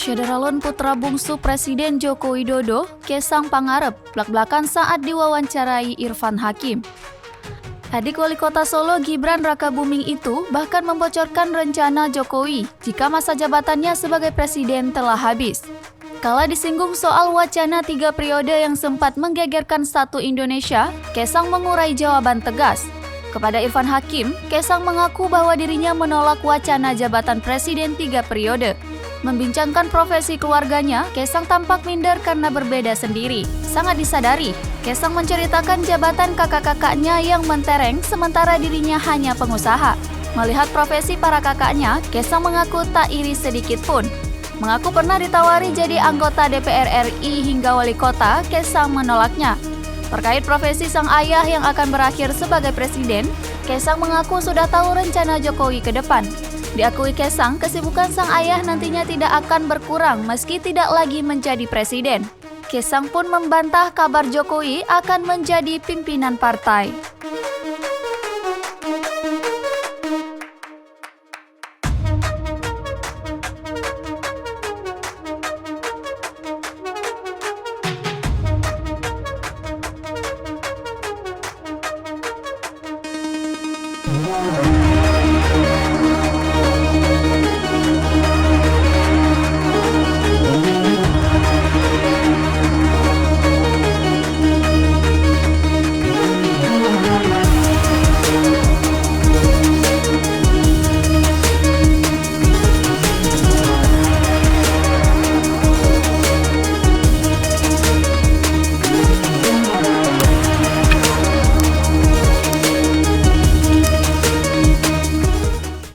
Syederalun putra bungsu Presiden Joko Widodo, Kaesang Pangarep, blak-blakan saat diwawancarai Irfan Hakim. Adik Wali Kota Solo Gibran Rakabuming itu bahkan membocorkan rencana Jokowi jika masa jabatannya sebagai presiden telah habis. Kala disinggung soal wacana 3 periode yang sempat menggegerkan satu Indonesia, Kaesang mengurai jawaban tegas. Kepada Irfan Hakim, Kaesang mengaku bahwa dirinya menolak wacana jabatan presiden 3 periode. Membincangkan profesi keluarganya, Kaesang tampak minder karena berbeda sendiri. Sangat disadari, Kaesang menceritakan jabatan kakak-kakaknya yang mentereng sementara dirinya hanya pengusaha. Melihat profesi para kakaknya, Kaesang mengaku tak iri sedikit pun. Mengaku pernah ditawari jadi anggota DPR RI hingga wali kota, Kaesang menolaknya. Terkait profesi sang ayah yang akan berakhir sebagai presiden, Kaesang mengaku sudah tahu rencana Jokowi ke depan. Diakui Kaesang, kesibukan sang ayah nantinya tidak akan berkurang meski tidak lagi menjadi presiden. Kaesang pun membantah kabar Jokowi akan menjadi pimpinan partai.